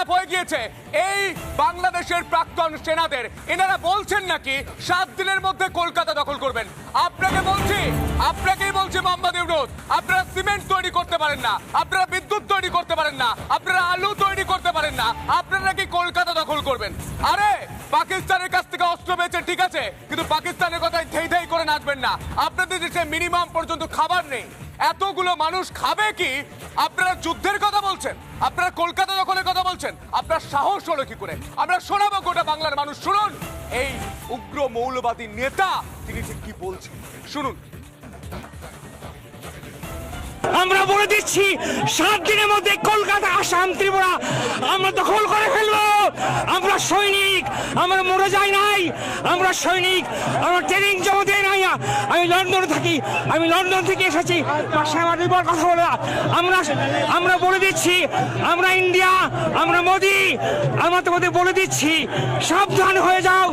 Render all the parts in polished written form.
খারাপ হয়ে গিয়েছে এই বাংলাদেশের প্রাক্তন সেনাদের। এনারা বলছেন নাকি 7 দিনের মধ্যে কলকাতা দখল করবেন। আপনাকেই বলছি মোহাম্মদ ইউনূস, আপনারা সিমেন্ট তৈরি করতে পারেন না, আপনারা বিদ্যুৎ তৈরি করতে পারেন না, আপনারা আলু তৈরি করতে পারেন না, আপনারা নাকি কলকাতা দখল করবেন। আরে পাকিস্তানের কাছ থেকে অস্ত্র পেয়েছেন ঠিক আছে, কিন্তু পাকিস্তানের কথায় ধেই ধেই করে নাচবেন না। আপনাদের দেশে মিনিমাম পর্যন্ত খাবার নেই, এতগুলো মানুষ খাবে কি? আপনারা যুদ্ধের কথা বলছেন, আপনারা কলকাতা দখলের কথা বলছেন, আপনার সাহস হলো কি করে? আমরা শোনাবো গোটা বাংলার মানুষ শুনুন এই উগ্র মৌলবাদী নেতা তিনি ঠিক কি বলছেন, শুনুন। আমরা বলে দিচ্ছি 7 দিনের মধ্যে কলকাতা, আসাম, ত্রিপুরা আমরা দখল করে ফেলবো। আমরা সৈনিক, আমরা মরে যাই নাই, আমরা সৈনিক, আমরা ট্রেনিং জমা দেয় নাই। আমি লন্ডনে থাকি, আমি লন্ডন থেকে এসেছি, পাশে আমার রিপোর্ট কথা বলে। আমরা বলে দিচ্ছি, আমরা ইন্ডিয়া, আমরা মোদি, আমরা তোমাদের বলে দিচ্ছি সাবধান হয়ে যাও।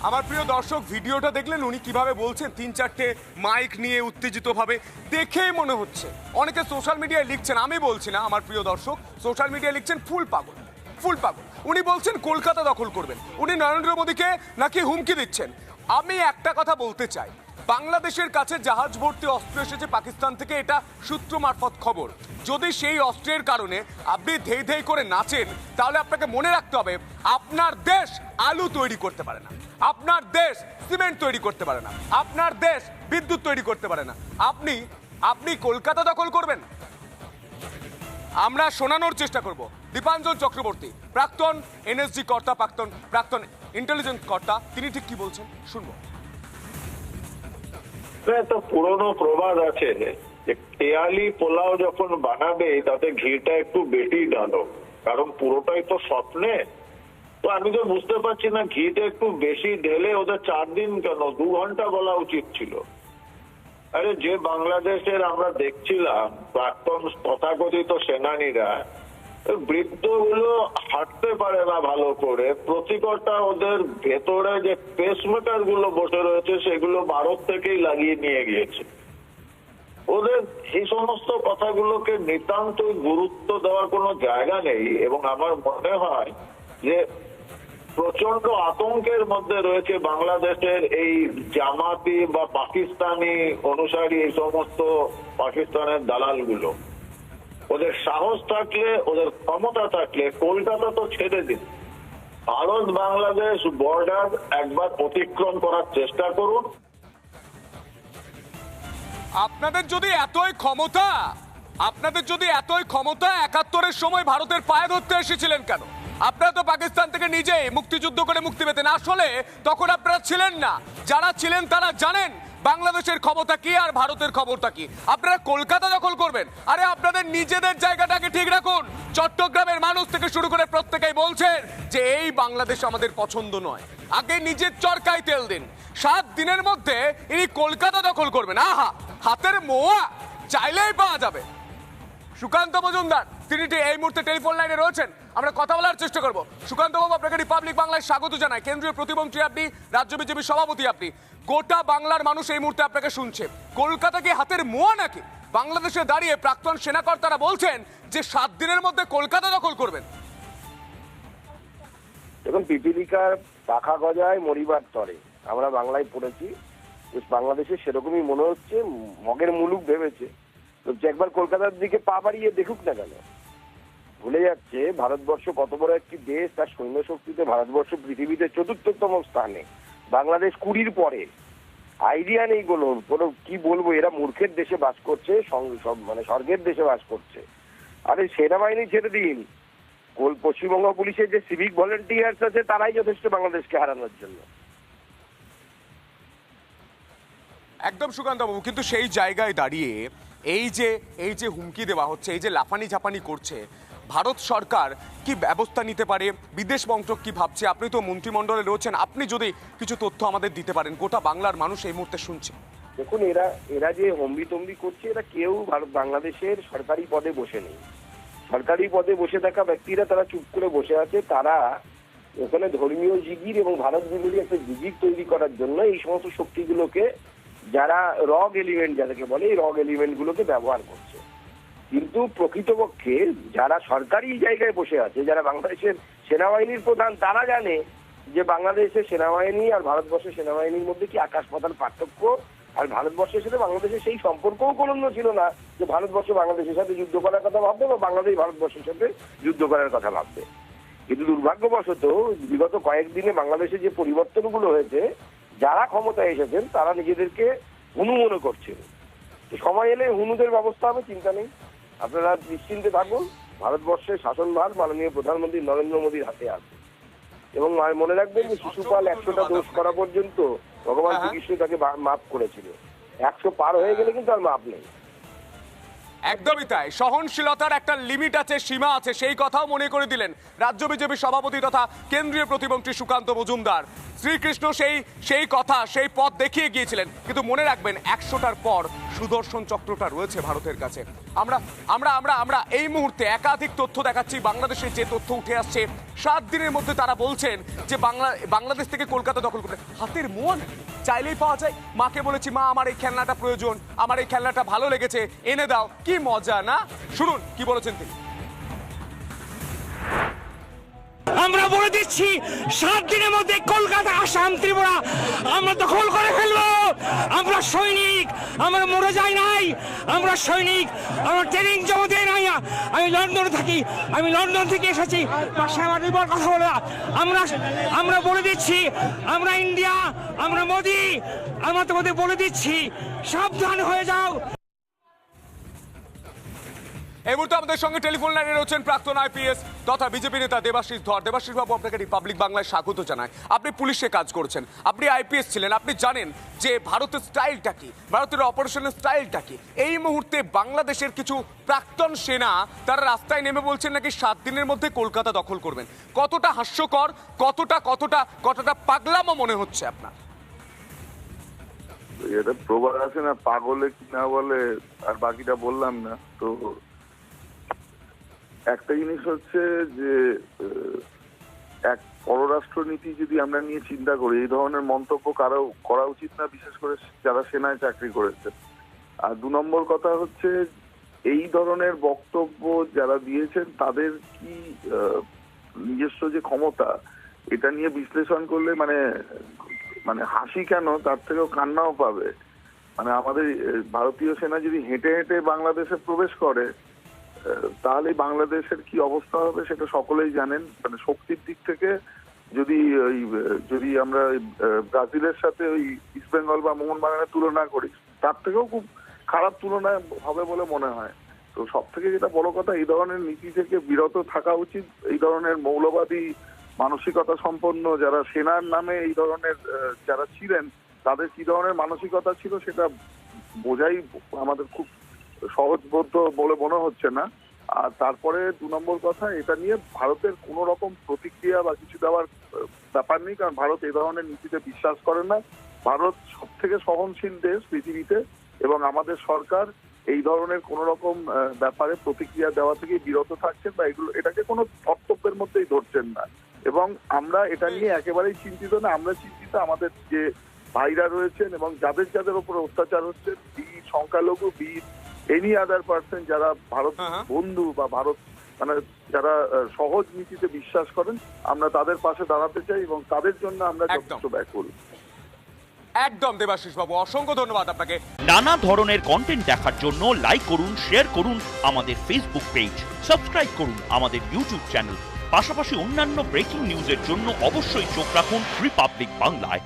আমার প্রিয় দর্শক, ভিডিওটা দেখলেন উনি কিভাবে বলছেন, 3-4টে মাইক নিয়ে উত্তেজিত ভাবে, দেখেই মনে হচ্ছে অনেকে সোশ্যাল মিডিয়ায় লিখছেন, আমি বলছি না আমার প্রিয় দর্শক, সোশ্যাল মিডিয়ায় লিখছেন ফুল পাগল। উনি বলছেন কলকাতা দখল করবেন, উনি নরেন্দ্র মোদীকে নাকি হুমকি দিচ্ছেন। আমি একটা কথা বলতে চাই, বাংলাদেশের কাছে জাহাজ ভর্তি অস্ত্র এসেছে পাকিস্তান থেকে, এটা সূত্র মারফত খবর। যদি সেই অস্ত্রের কারণে আপনি ধেই ধেই করে নাচেন, তাহলে আপনাকে মনে রাখতে হবে আপনার দেশ আলু তৈরি করতে পারে না, আপনার দেশ সিমেন্ট তৈরি করতে পারে না, আপনার দেশ বিদ্যুৎ তৈরি করতে পারে না। আপনি কলকাতা দখল করবেন? আমরা শোনানোর চেষ্টা করব দীপাঞ্জন চক্রবর্তী, প্রাক্তন এনএসজি কর্তা, প্রাক্তন ইন্টেলিজেন্স কর্তা, তিনি ঠিক কি বলছেন শুনবো। একটা পুরনো প্রবাদ আছে যে খেয়ালি পোলাও যখন বানাবে তাতে ঘিটা একটু বেশি ঢালো, কারণ পুরোটাই তো স্বপ্নে। তো আমি তো বুঝতে পারছি না ঘিটা একটু বেশি ঢেলে ওদের 4 দিন কেন 2 ঘন্টা বলা উচিত ছিল। আরে যে বাংলাদেশের আমরা দেখছিলাম প্রাক্তন তথাকথিত সেনানীরা, বৃদ্ধগুলো হাঁটতে পারে না ভালো করে, প্রতিকটা ওদের ভেতরে যে পেসমেকার গুলো বসে রয়েছে সেগুলো ভারত থেকেই লাগিয়ে নিয়ে গিয়েছে। ওদের এই সমস্ত কথাগুলোকে নিতান্তই গুরুত্ব দেওয়ার কোনো জায়গা নেই, এবং আমার মনে হয় যে প্রচন্ড আতঙ্কের মধ্যে রয়েছে বাংলাদেশের এই জামাতি বা পাকিস্তানি অনুসারী এই সমস্ত পাকিস্তানের দালালগুলো। ওদের সাহস থাকলে, ওদের ক্ষমতা থাকলে কলকাতা তো ছেড়ে দিন, ভারত বাংলাদেশ বর্ডার একবার অতিক্রম করার চেষ্টা করুন। আপনাদের যদি এতই ক্ষমতা 71-এর সময় ভারতের পায়ে ধরতে এসেছিলেন কেন? আপনারা তো পাকিস্তান থেকে নিজেই মুক্তিযুদ্ধ করে মুক্তি পেতেন, আসলে তখন আপনারা ছিলেন না। যারা ছিলেন তারা জানেন বাংলাদেশের ক্ষমতা কি আর ভারতের খবরটা কি। আপনারা কলকাতা দখল করবেন? আরে আপনাদের নিজেদের জায়গাটাকে ঠিক রাখুন। চট্টগ্রামের মানুষ থেকে শুরু করে প্রত্যেকেই বলছেন যে এই বাংলাদেশ আমাদের পছন্দ নয়। আগে নিজের চরকায় তেল দিন। 7 দিনের মধ্যে ইনি কলকাতা দখল করবেন, আহা, হাতের মোয়া চাইলেই পাওয়া যাবে। সুকান্ত মজুমদার তিনি এই মুহূর্তে টেলিফোন লাইনে রয়েছেন, আমরা কথা বলার চেষ্টা করব। সুকান্ত বাবু, আপনাকে রিপাবলিক বাংলায় স্বাগত জানাই। কেন্দ্রীয় প্রতিমন্ত্রী আপনি, রাজ্য বিজেপির সভাপতি আপনি। গোটা বাংলার মানুষ এই মুহূর্তে আপনাকে শুনছে। কলকাতা কি হাতের মোয়া নাকি? বাংলাদেশে দাঁড়িয়ে প্রাক্তন সেনাকর্তারা বলছেন যে 7 দিনের মধ্যে কলকাতা দখল করবেন। দেখুন, পিপিলিকার পাখা গজায় মরিবার তরে, আমরা বাংলায় পড়েছি। বাংলাদেশে সেরকমই মনে হচ্ছে, মগের মুলুক ভেবেছে তো একবার কলকাতার দিকে পা বাড়িয়ে দেখুক না কেন। ভুলে যাচ্ছে ভারতবর্ষ কত বড় একটি দেশ, তার সৈন্য শক্তিতে ভারতবর্ষ পৃথিবীতে 4র্থতম স্থানে, বাংলাদেশ 20র পরে। আইডিয়া নেই কোনো কি বলবো, এরা মূর্খের দেশে বাস করছে, মানে স্বর্গের দেশে বাস করছে। আরে সেনাবাহিনী ছেড়ে দিন, পশ্চিমবঙ্গ পুলিশের যে সিভিক ভলেন্টিয়ার্স আছে তারাই যথেষ্ট বাংলাদেশকে হারানোর জন্য। একদম সুকান্ত বাবু, কিন্তু সেই জায়গায় দাঁড়িয়ে এই যে হুমকি দেওয়া হচ্ছে, এই যে লাফানি ঝাপানি করছে, ভারত সরকার কি ব্যবস্থা নিতে পারে? বিদেশ মন্ত্রক কি ভাবছে? আপনি তো মন্ত্রিমণ্ডলে রয়েছেন, আপনি যদি কিছু তথ্য আমাদের দিতে পারেন, গোটা বাংলার মানুষ এই মুহূর্তে শুনছে। দেখুন, এরা যে হম্বিতম্বি করছে, এরা কেউ বাংলাদেশের সরকারি পদে বসে নেই। সরকারি পদে বসে থাকা ব্যক্তিরা তারা চুপ করে বসে আছে। তারা ওখানে ধর্মীয় জিগির এবং ভারত বিরোধী একটা জিগির তৈরি করার জন্য এই সমস্ত শক্তিগুলোকে, যারা রগ এলিমেন্ট যাদেরকে বলে, এই রগ এলিমেন্ট গুলোকে ব্যবহার করছে। কিন্তু প্রকৃতপক্ষে যারা সরকারি জায়গায় বসে আছে, যারা বাংলাদেশের সেনাবাহিনীর প্রধান, তারা জানে যে বাংলাদেশের সেনাবাহিনী আর ভারতবর্ষের সেনাবাহিনীর মধ্যে কি আকাশ পাতাল পার্থক্য। আর ভারতবর্ষের সাথে বাংলাদেশের সেই সম্পর্কও কোনো ছিল না যে ভারতবর্ষ বাংলাদেশের সাথে যুদ্ধ করার কথা ভাববে বা বাংলাদেশ ভারতবর্ষের সাথে যুদ্ধ করার কথা ভাববে। কিন্তু দুর্ভাগ্যবশত বিগত কয়েকদিনে বাংলাদেশে যে পরিবর্তনগুলো হয়েছে, যারা ক্ষমতায় এসেছেন তারা নিজেদেরকে হুনু মনে করছেন। সময় এলে হুনুদের ব্যবস্থা হবে, চিন্তা নেই, আপনারা নিশ্চিন্তে থাকুন। ভারতবর্ষের শাসনভার মাননীয় প্রধানমন্ত্রী নরেন্দ্র মোদীর হাতে আছে। এবং মনে রাখবেন যে শিশুপাল 100টা দোষ করা পর্যন্ত ভগবান শ্রীকৃষ্ণ তাকে মাফ করেছিল। 100 পার হয়ে গেলে কিন্তু আর মাফ নেই। একদমই তাই, সহনশীলতার একটা লিমিট আছে, সীমা আছে, সেই কথাও মনে করে দিলেন রাজ্য বিজেপি সভাপতি তথা কেন্দ্রীয় প্রতিমন্ত্রী সুকান্ত মজুমদার। শ্রীকৃষ্ণ সেই কথা, সেই পথ দেখিয়ে গিয়েছিলেন। কিন্তু মনে রাখবেন 100টার পর সুদর্শন চক্রটা রয়েছে ভারতের কাছে। আমরা আমরা আমরা আমরা এই মুহূর্তে একাধিক তথ্য দেখাচ্ছি। বাংলাদেশের যে তথ্য উঠে আসছে, 7 দিনের মধ্যে তারা বলছেন যে বাংলাদেশ থেকে কলকাতা দখল করবে। হাতের মোয়া চাইলেই পাওয়া যায়। মাকে বলেছি, মা আমার এই খেলনাটা প্রয়োজন, আমার এই খেলনাটা ভালো লেগেছে, এনে দাও। কি মজা না? শুনুন কি বলেছেন তিনি। আমরা বলে দিচ্ছি 7 দিনের মধ্যে কলকাতা, আসাম, ত্রিপুরা আমরা দখল করে ফেলবো। আমরা সৈনিক, আমরা মরে যাই নাই, আমরা সৈনিক, আমরা ট্রেনিং জমা দিয়ে নাই। আমি লন্ডনে থাকি, আমি লন্ডন থেকে এসেছি, পাশে আমার বিবার কথা বলে। আমরা বলে দিচ্ছি, আমরা ইন্ডিয়া, আমরা মোদি, আমরা তোমাদের বলে দিচ্ছি সাবধান হয়ে যাও। এই মুহূর্তে আমাদের সঙ্গে টেলিফোন লাইনে রয়েছেন প্রাক্তন আইপিএস তথা বিজেপি নেতা দেবাশিস ধর। দেবাশিস বাবু, আপনাকে রিপাবলিক বাংলায় স্বাগত জানাই। আপনি পুলিশে কাজ করেছেন, আপনি আইপিএস ছিলেন, আপনি জানেন যে ভারতের স্টাইলটা কি, ভারতের অপারেশনের স্টাইলটা কি। এই মুহূর্তে বাংলাদেশের কিছু প্রাক্তন সেনা তারা রাস্তায় নেমে বলছেন নাকি 7 দিনের মধ্যে কলকাতা দখল করবেন। কতটা হাস্যকর, কতটা পাগলামো মনে হচ্ছে আপনার? এটা প্রবাদ আছে না, পাগলে কি না বলে, আর বাকিটা বললাম না। তো একটা জিনিস হচ্ছে যে এক পররাষ্ট্রনীতি যদি আমরা নিয়ে চিন্তা করি, এই ধরনের মন্তব্য কারো করা উচিত না, বিশেষ করে যারা সেনায় চাকরি করেছে। আর 2 নম্বর কথা হচ্ছে, এই ধরনের বক্তব্য যারা দিয়েছেন তাদের কি নিজস্ব যে ক্ষমতা, এটা নিয়ে বিশ্লেষণ করলে মানে হাসি কেন, তার থেকেও কান্নাও পাবে। মানে আমাদের ভারতীয় সেনা যদি হেঁটে হেঁটে বাংলাদেশে প্রবেশ করে, তাহলে বাংলাদেশের কি অবস্থা হবে সেটা সকলেই জানেন। মানে শক্তির দিক থেকে যদি আমরা ব্রাজিলের সাথে ওই ইস্ট বেঙ্গল বা মোহনবাগানের তুলনা করি, তার থেকেও খুব খারাপ তুলনা হবে বলে মনে হয়। তো সব থেকে যেটা বড় কথা, এই ধরনের নীতি থেকে বিরত থাকা উচিত। এই ধরনের মৌলবাদী মানসিকতা সম্পন্ন যারা সেনার নামে এই ধরনের যারা ছিলেন, তাদের কি ধরনের মানসিকতা ছিল সেটা বোঝাই আমাদের খুব সহজবোধ্য বলে মনে হচ্ছে না। আর তারপরে 2 নম্বর কথা, এটা নিয়ে ভারতের কোনো রকম প্রতিক্রিয়া বা কিছু দেওয়ার ব্যাপার নেই, কারণ ভারত এই ধরনের নীতিতে বিশ্বাস করে না। ভারত সব থেকে সহনশীল দেশ পৃথিবীতে, এবং আমাদের সরকার এই ধরনের কোন রকম ব্যাপারে প্রতিক্রিয়া দেওয়া থেকে বিরত থাকছেন বা এটাকে কোনো কর্তব্যের মধ্যেই ধরছেন না। এবং আমরা এটা নিয়ে একেবারেই চিন্তিত না। আমরা চিন্তিত আমাদের যে ভাইরা রয়েছেন এবং যাদের উপর অত্যাচার হচ্ছে, বি সংখ্যালঘু, বি এনি আদার পার্সন, যারা ভারত বন্ধু বা ভারত যারা সহজ নীতিতে বিশ্বাস করেন, আমরা তাদের পাশে দাঁড়াতে চাই এবং তাদের জন্য আমরা যথেষ্ট ব্যাকুল। একদম দেবাশিস বাবু, অসংখ্য ধন্যবাদ আপনাকে। নানা ধরনের কন্টেন্ট দেখার জন্য লাইক করুন, শেয়ার করুন আমাদের ফেসবুক পেজ, সাবস্ক্রাইব করুন আমাদের ইউটিউব চ্যানেল। পাশাপাশি অন্যান্য ব্রেকিং নিউজের জন্য অবশ্যই চোখ রাখুন রিপাবলিক বাংলায়।